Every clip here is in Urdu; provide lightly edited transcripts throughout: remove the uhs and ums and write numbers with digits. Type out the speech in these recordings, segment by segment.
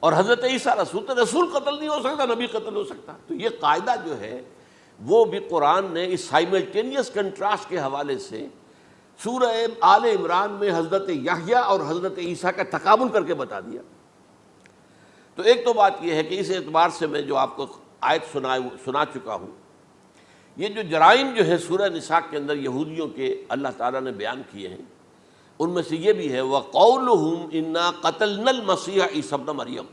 اور حضرت عیسیٰ رسول، تو رسول قتل نہیں ہو سکتا، نبی قتل ہو سکتا. تو یہ قاعدہ جو ہے وہ بھی قرآن نے اس سائملٹینیس کنٹراسٹ کے حوالے سے سورہ آل عمران میں حضرت یحییٰ اور حضرت عیسیٰ کا تقابل کر کے بتا دیا. تو ایک تو بات یہ ہے کہ اس اعتبار سے میں جو آپ کو آیت سنا چکا ہوں، یہ جو جرائم جو ہے سورہ نساء کے اندر یہودیوں کے اللہ تعالیٰ نے بیان کیے ہیں، ان میں سے یہ بھی ہے وَقَوْلُهُمْ إِنَّا قَتَلْنَا الْمَسِيحَ عِيسَى ابْنَ مریم،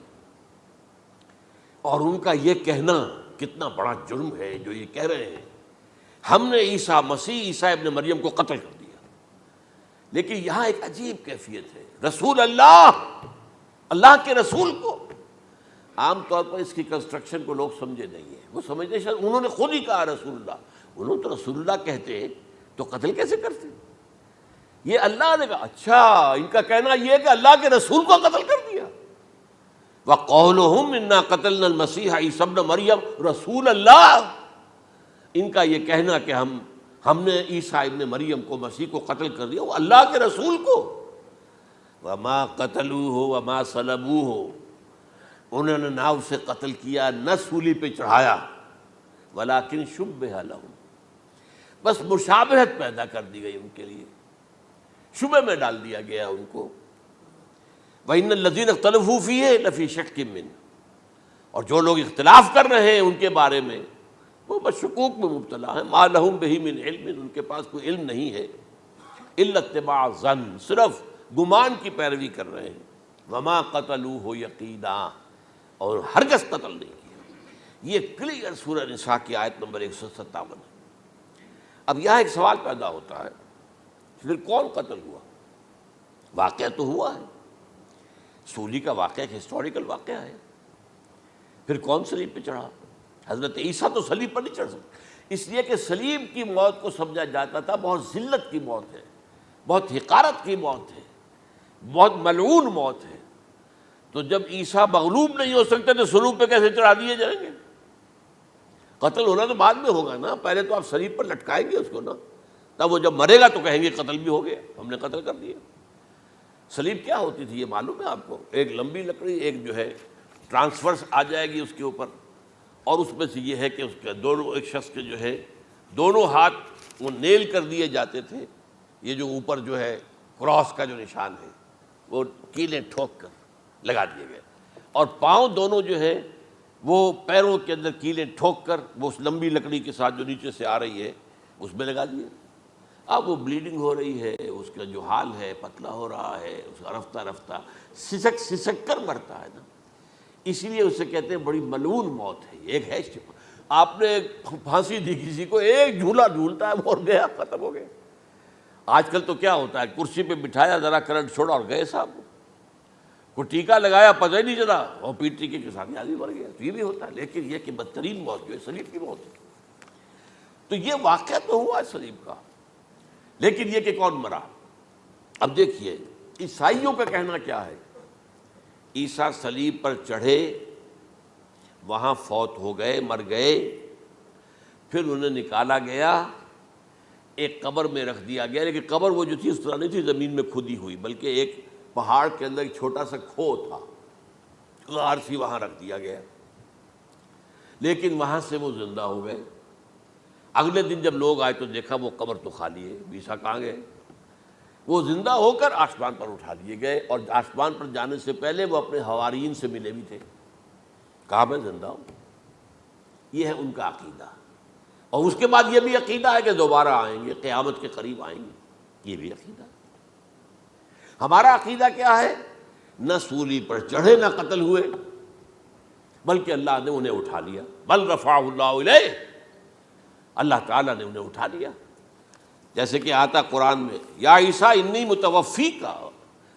اور ان کا یہ کہنا کتنا بڑا جرم ہے جو یہ کہہ رہے ہیں ہم نے عیسیٰ ابن مریم کو قتل کر دیا. لیکن یہاں ایک عجیب کیفیت ہے، رسول اللہ کے رسول کو. عام طور پر اس کی کنسٹرکشن کو لوگ سمجھے نہیں ہیں، وہ سمجھتے شاید انہوں نے خود ہی کہا رسول اللہ، انہوں تو رسول اللہ کہتے تو قتل کیسے کرتے؟ یہ اللہ نے کہا. اچھا، ان کا کہنا یہ ہے کہ اللہ کے رسول کو قتل کر دیا. وَقَوْلُهُمْ إِنَّا قَتَلْنَا الْمَسِيحَ عِيسَى ابْنَ مریم، رسول اللہ، ان کا یہ کہنا کہ ہم نے عیسیٰ ابن مریم کو، مسیح کو قتل کر دیا، وہ اللہ کے رسول کو. وَمَا قَتَلُوهُ وَمَا صَلَبُوهُ، انہوں نے نہ اسے قتل کیا نہ سولی پہ چڑھایا، ولیکن شبہ لہم، بس مشابہت پیدا کر دی گئی ان کے لیے، شبہ میں ڈال دیا گیا ان کو. وَإِنَّ الَّذِينَ اخْتَلَفُوا فِيهِ لَفِي شَكٍّ مِّنْهُ، اور جو لوگ اختلاف کر رہے ہیں ان کے بارے میں وہ بس شکوک میں مبتلا ہیں. مَا لَهُم بِهِ مِنْ عِلْمٍ، ان کے پاس کوئی علم نہیں ہے، إِلَّا اتِّبَاعَ الظَّنِّ، صرف گمان کی پیروی کر رہے ہیں. وَمَا قَتَلُوهُ يَقِينًا، اور ہرگز قتل نہیں کیا. یہ کلیئر سورہ نساء کی آیت نمبر 157 ہے. اب یہاں ایک سوال پیدا ہوتا ہے، پھر کون قتل ہوا؟ واقعہ تو ہوا ہے، سولی کا واقعہ ایک ہسٹوریکل واقعہ ہے. پھر کون صلیب پہ چڑھا؟ حضرت عیسیٰ تو صلیب پر نہیں چڑھ سکتے، اس لیے کہ صلیب کی موت کو سمجھا جاتا تھا بہت ذلت کی موت ہے، بہت حقارت کی موت ہے، بہت ملعون موت ہے. تو جب عیسیٰ مغلوب نہیں ہو سکتے تو صلیب پہ کیسے چڑھا دیے جائیں گے؟ قتل ہونا تو بعد میں ہوگا نا، پہلے تو آپ صلیب پر لٹکائیں گے اس کو نا، تب وہ جب مرے گا تو کہیں گے قتل بھی ہو گیا، ہم نے قتل کر دیا. صلیب کیا ہوتی تھی یہ معلوم ہے آپ کو؟ ایک لمبی لکڑی، ایک جو ہے ٹرانسفرس آ جائے گی اس کے اوپر، اور اس میں سے یہ ہے کہ اس کے دونوں، ایک شخص کے جو ہے دونوں ہاتھ وہ نیل کر دیے جاتے تھے، یہ جو اوپر جو ہے کراس کا جو نشان ہے وہ کیلیں ٹھوک کر لگا دیے گئے، اور پاؤں دونوں جو ہے وہ پیروں کے اندر کیلیں ٹھوک کر وہ اس لمبی لکڑی کے ساتھ جو نیچے سے آ رہی ہے اس میں لگا دیے. اب وہ بلیڈنگ ہو رہی ہے، اس کا جو حال ہے پتلا ہو رہا ہے، اس کا رفتہ رفتہ سسک کر مرتا ہے نا، اسی لیے اسے کہتے ہیں بڑی ملعون موت ہے. ایک ہے آپ نے پھانسی دی کسی کو، ایک جھولا جھولتا ہے وہ گیا، ختم ہو گیا. آج کل تو کیا ہوتا ہے، کرسی پہ بٹھایا، ذرا کرنٹ چھوڑا اور گئے صاحب، کو ٹیکا لگایا پتہ ہی نہیں چلا، اور پیٹ ٹیکے کے ساتھ آدمی مر گیا. تو یہ بھی ہوتا ہے، لیکن یہ کہ بدترین موت جو ہے صلیب کی موت ہے. تو یہ واقعہ تو ہوا ہے صلیب کا، لیکن یہ کہ کون مرا؟ اب دیکھیے عیسائیوں کا کہنا کیا ہے. عیسیٰ صلیب پر چڑھے، وہاں فوت ہو گئے، مر گئے، پھر انہیں نکالا گیا، ایک قبر میں رکھ دیا گیا. لیکن قبر وہ جو تھی اس طرح نہیں تھی زمین میں کھودی ہوئی، بلکہ ایک پہاڑ کے اندر ایک چھوٹا سا کھو تھا، غار سی، وہاں رکھ دیا گیا. لیکن وہاں سے وہ زندہ ہو گئے. اگلے دن جب لوگ آئے تو دیکھا وہ قبر تو خالی ہے، عیسیٰ کہاں گئے؟ وہ زندہ ہو کر آسمان پر اٹھا دیے گئے، اور آسمان پر جانے سے پہلے وہ اپنے حواریین سے ملے بھی تھے، کہا میں زندہ ہوں. یہ ہے ان کا عقیدہ. اور اس کے بعد یہ بھی عقیدہ ہے کہ دوبارہ آئیں گے، قیامت کے قریب آئیں گے، یہ بھی عقیدہ ہے. ہمارا عقیدہ کیا ہے؟ نہ سولی پر چڑھے نہ قتل ہوئے، بلکہ اللہ نے انہیں اٹھا لیا. بل رفعہ اللہ الیہ، اللہ تعالیٰ نے انہیں اٹھا لیا. جیسے کہ آتا قرآن میں، یا عیسیٰ انی متوفیک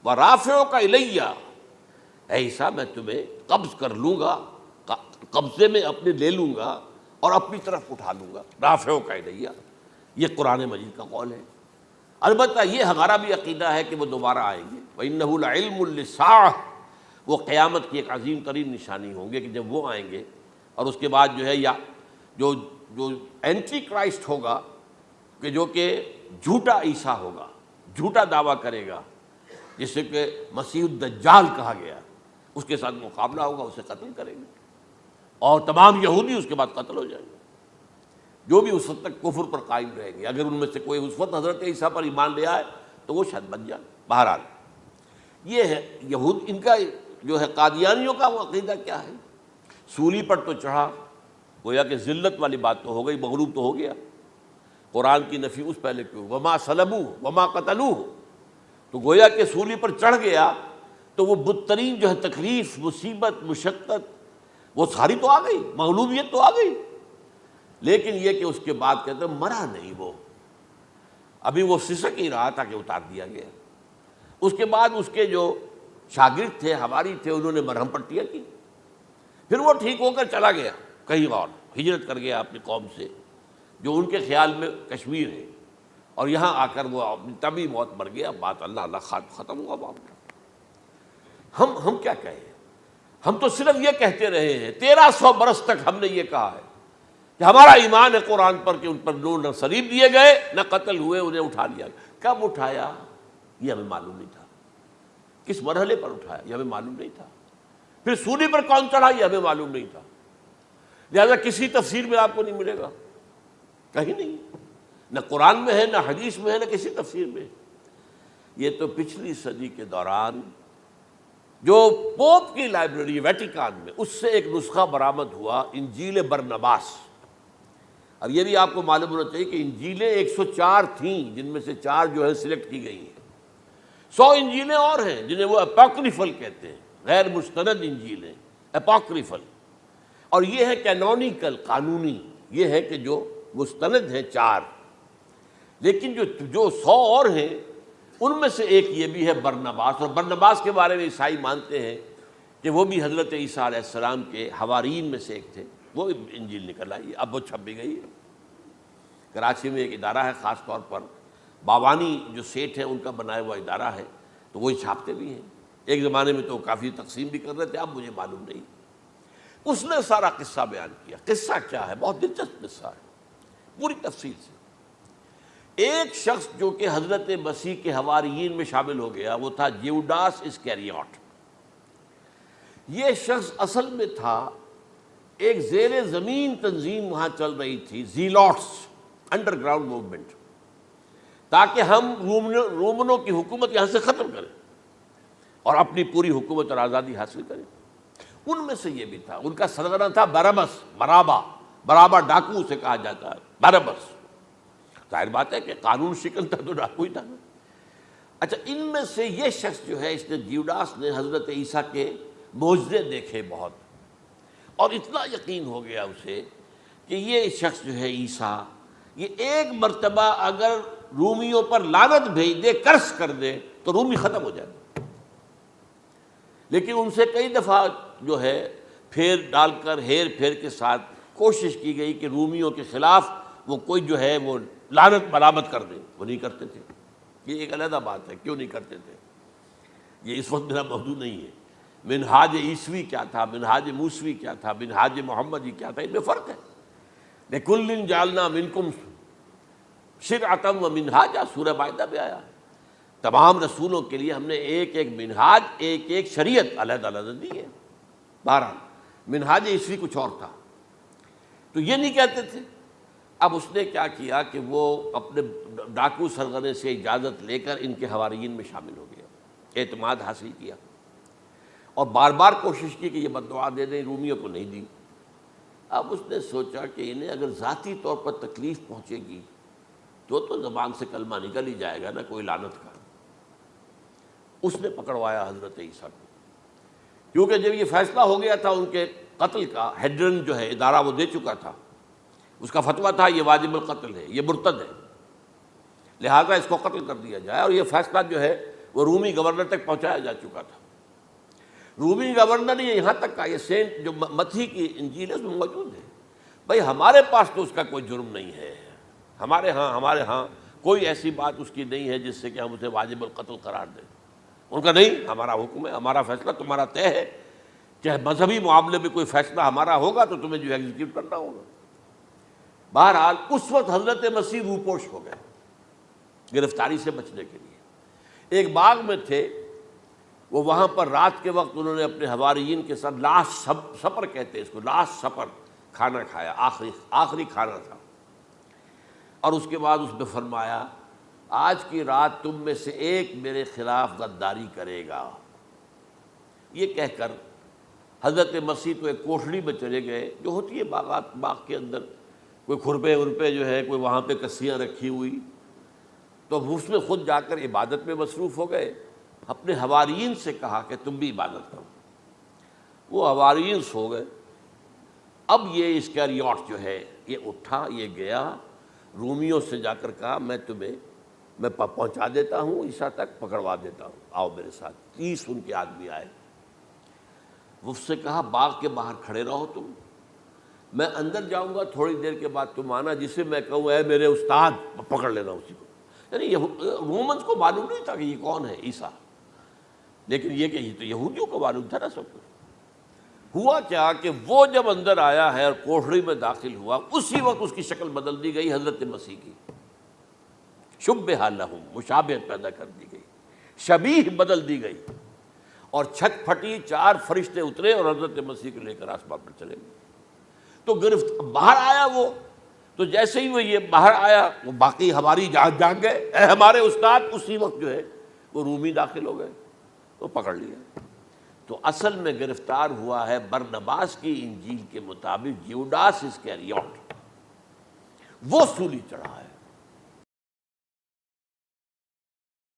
ورافعک الیہ، اے عیسیٰ میں تمہیں قبض کر لوں گا، قبضے میں اپنے لے لوں گا اور اپنی طرف اٹھا لوں گا. رافعک الیہ، یہ قرآن مجید کا قول ہے. البتہ یہ ہمارا بھی عقیدہ ہے کہ وہ دوبارہ آئیں گے. وَإِنَّهُ لَعِلْمٌ لِلسَّاعَةِ، وہ قیامت کی ایک عظیم ترین نشانی ہوں گے کہ جب وہ آئیں گے. اور اس کے بعد جو ہے یا جو اینٹی کرائسٹ ہوگا، کہ جو کہ جھوٹا عیسیٰ ہوگا، جھوٹا دعویٰ کرے گا، جسے کہ مسیح الدجال کہا گیا، اس کے ساتھ مقابلہ ہوگا، اسے قتل کریں گے، اور تمام یہودی اس کے بعد قتل ہو جائیں گے، جو بھی اس وقت تک کفر پر قائم رہیں گے۔ اگر ان میں سے کوئی اس وقت حضرت عیسیٰ پر ایمان لے آئے تو وہ شاید بن جائے۔ بہرحال یہ ہے یہود، ان کا جو ہے قادیانیوں کا وہ عقیدہ کیا ہے، سولی پر تو چڑھا، گویا کہ ذلت والی بات تو ہو گئی، مغلوب تو ہو گیا، قرآن کی نفی اس پہلے کیوں، وما صلبوہ وما قتلوہ، تو گویا کہ سولی پر چڑھ گیا تو وہ بدترین جو ہے تکلیف، مصیبت، مشقت، وہ ساری تو آ گئی، مغلوبیت تو آ گئی، لیکن یہ کہ اس کے بعد کہتے ہیں مرا نہیں، وہ ابھی وہ سسک ہی رہا تھا کہ اتار دیا گیا۔ اس کے بعد اس کے جو شاگرد تھے، حواری تھے، انہوں نے مرہم پٹیاں کی، پھر وہ ٹھیک ہو کر چلا گیا کہیں اور، ہجرت کر گیا اپنی قوم سے جو ان کے خیال میں کشمیر ہے، اور یہاں آ کر وہ طبی موت مر گیا۔ بات اللہ اللہ ختم ہوا معاملہ۔ ہم کیا کہیں، ہم تو صرف یہ کہتے رہے ہیں، 1300 برس تک ہم نے یہ کہا ہے کہ ہمارا ایمان ہے قرآن پر کہ ان پر نہ صلیب دیے گئے نہ قتل ہوئے، انہیں اٹھا لیا گیا۔ کب اٹھایا یہ ہمیں معلوم نہیں تھا، کس مرحلے پر اٹھایا یہ ہمیں معلوم نہیں تھا، پھر سولی پر کون چڑھا یہ ہمیں معلوم نہیں تھا، لہذا کسی تفسیر میں آپ کو نہیں ملے گا، کہیں نہیں، نہ قرآن میں ہے، نہ حدیث میں ہے، نہ کسی تفسیر میں۔ یہ تو پچھلی صدی کے دوران جو پوپ کی لائبریری ویٹیکان میں، اس سے ایک نسخہ برآمد ہوا، انجیل برنباس۔ اب یہ بھی آپ کو معلوم ہونا چاہیے کہ انجیلیں 104 تھیں، جن میں سے 4 جو ہے سلیکٹ کی گئی ہیں، 100 انجیلیں اور ہیں جنہیں وہ اپوکریفل کہتے ہیں، غیر مستند انجیلیں، اپوکریفل، اور یہ ہے کینونیکل، قانونی، یہ ہے کہ جو مستند ہیں 4، لیکن جو 100 اور ہیں ان میں سے ایک یہ بھی ہے برنباس، اور برنباس کے بارے میں عیسائی مانتے ہیں کہ وہ بھی حضرت عیسیٰ علیہ السلام کے حواریین میں سے ایک تھے، وہ انجیل نکل آئی، اب وہ چھپ بھی گئی ہے۔ کراچی میں ایک ادارہ ہے خاص طور پر، باوانی جو سیٹھ ہیں ان کا بنایا ہوا ادارہ ہے، تو وہی چھاپتے بھی ہیں، ایک زمانے میں تو کافی تقسیم بھی کر رہے تھے، اب مجھے معلوم نہیں۔ اس نے سارا قصہ بیان کیا۔ قصہ کیا ہے؟ بہت دلچسپ قصہ ہے، پوری تفصیل سے۔ ایک شخص جو کہ حضرت مسیح کے حواریین میں شامل ہو گیا، وہ تھا جیوڈاس اسکیریوٹ۔ یہ شخص اصل میں تھا ایک زیر زمین تنظیم وہاں چل رہی تھی، زیلوٹس، انڈر گراؤنڈ موومنٹ، تاکہ ہم رومنوں کی حکومت یہاں سے ختم کریں اور اپنی پوری حکومت اور آزادی حاصل کریں۔ ان میں سے یہ بھی تھا، ان کا سرغنہ تھا برابس، برابا ڈاکو سے کہا جاتا ہے، برابس۔ ظاہر بات ہے کہ قانون شکن تھا تو ڈاکو ہی تھا۔ اچھا، ان میں سے یہ شخص جو ہے، اس نے جیوڈاس نے حضرت عیسیٰ کے معجزے دیکھے بہت، اور اتنا یقین ہو گیا اسے کہ یہ شخص جو ہے عیسیٰ، یہ ایک مرتبہ اگر رومیوں پر لعنت بھیج دے، کرس کر دے، تو رومی ختم ہو جائے۔ لیکن ان سے کئی دفعہ جو ہے پھیر ڈال کر، ہیر پھیر کے ساتھ کوشش کی گئی کہ رومیوں کے خلاف وہ کوئی جو ہے وہ لعنت ملامت کر دے، وہ نہیں کرتے تھے۔ یہ ایک علیحدہ بات ہے، کیوں نہیں کرتے تھے، یہ اس وقت میرا موضوع نہیں ہے۔ منہاج عیسوی کیا تھا، منہاج موسوی کیا تھا، منہاج محمدی کیا تھا، ان میں فرق ہے۔ لِكُلٍّ جَعَلْنَا مِنْكُمْ شِرْعَةً وَمِنْهَاجًا، سورہ مائدہ میں آیا ہے، تمام رسولوں کے لیے ہم نے ایک ایک منہاج، ایک ایک شریعت علیحدہ علیحدہ دی ہے۔ بہرحال منہاج عیسوی کچھ اور تھا، تو یہ نہیں کہتے تھے۔ اب اس نے کیا کیا کہ وہ اپنے ڈاکو سرغنے سے اجازت لے کر ان کے حواریین میں شامل ہو گیا، اعتماد حاصل کیا، اور بار بار کوشش کی کہ یہ بددعا دے دیں، رومیوں کو نہیں دی۔ اب اس نے سوچا کہ انہیں اگر ذاتی طور پر تکلیف پہنچے گی تو زبان سے کلمہ نکل ہی جائے گا نا کوئی لعنت کا۔ اس نے پکڑوایا حضرت عیسیٰ کو، کیونکہ جب یہ فیصلہ ہو گیا تھا ان کے قتل کا، ہیڈرن جو ہے ادارہ وہ دے چکا تھا، اس کا فتویٰ تھا یہ واجب القتل ہے، یہ مرتد ہے، لہذا اس کو قتل کر دیا جائے، اور یہ فیصلہ جو ہے وہ رومی گورنر تک پہنچایا جا چکا تھا۔ رومی گورنر نے یہاں تک کہا، یہ سینٹ جو متی کی انجیل ہے اس میں موجود ہے، بھائی ہمارے پاس تو اس کا کوئی جرم نہیں ہے، ہمارے ہاں کوئی ایسی بات اس کی نہیں ہے جس سے کہ ہم اسے واجب القتل قرار دیں۔ ان کا نہیں، ہمارا حکم ہے، ہمارا فیصلہ تمہارا طے ہے، چاہے مذہبی معاملے میں کوئی فیصلہ ہمارا ہوگا تو تمہیں جو ایگزیکیوٹ کرنا ہوگا۔ بہرحال اس وقت حضرت مسیح روپوش ہو گئے گرفتاری سے بچنے کے لیے، ایک باغ میں تھے، وہ وہاں پر رات کے وقت انہوں نے اپنے حواریین کے ساتھ لاسٹ سپر کہتے ہیں اس کو، لاسٹ سپر کھانا کھایا، آخری کھانا تھا۔ اور اس کے بعد اس میں فرمایا آج کی رات تم میں سے ایک میرے خلاف غداری کرے گا۔ یہ کہہ کر حضرت مسیح تو ایک کوٹھڑی میں چلے گئے، جو ہوتی ہے باغ کے اندر، کوئی کھرپے ورپے جو ہے، کوئی وہاں پہ کسیاں رکھی ہوئی، تو اس میں خود جا کر عبادت میں مصروف ہو گئے۔ اپنے حواریین سے کہا کہ تم بھی عبادت کرو۔ وہ حواریین سو گئے۔ اب یہ اسکریوٹ جو ہے یہ اٹھا، یہ گیا رومیوں سے جا کر کہا میں پہنچا دیتا ہوں عیسیٰ تک، پکڑوا دیتا ہوں، آؤ میرے ساتھ۔ 30 ان کے آدمی آئے۔ وہ اس سے کہا باغ کے باہر کھڑے رہو تم، میں اندر جاؤں گا، تھوڑی دیر کے بعد تم آنا، جسے میں کہوں اے میرے استاد، پکڑ لینا اسی کو۔ یعنی رومنس کو معلوم نہیں تھا کہ یہ کون ہے عیسیٰ، لیکن یہ کہ یہ تو یہودیوں کو معلوم تھا نا سب کچھ۔ ہوا کیا کہ وہ جب اندر آیا ہے اور کوٹھڑی میں داخل ہوا، اسی وقت اس کی شکل بدل دی گئی حضرت مسیح کی، شبہ لہم، مشابہت پیدا کر دی گئی، شبیہ بدل دی گئی، اور چھت پھٹی، 4 فرشتے اترے اور حضرت مسیح کو لے کر آسمان پر چلے گئے۔ تو باہر آیا وہ، تو جیسے ہی وہ یہ باہر آیا، وہ باقی ہماری جان گئے، اے ہمارے استاد، اسی وقت جو ہے وہ رومی داخل ہو گئے، تو پکڑ لیا۔ تو اصل میں گرفتار ہوا ہے برنباس کی انجیل کے مطابق یوڈاس اسکریوٹ، وہ سولی چڑھا ہے۔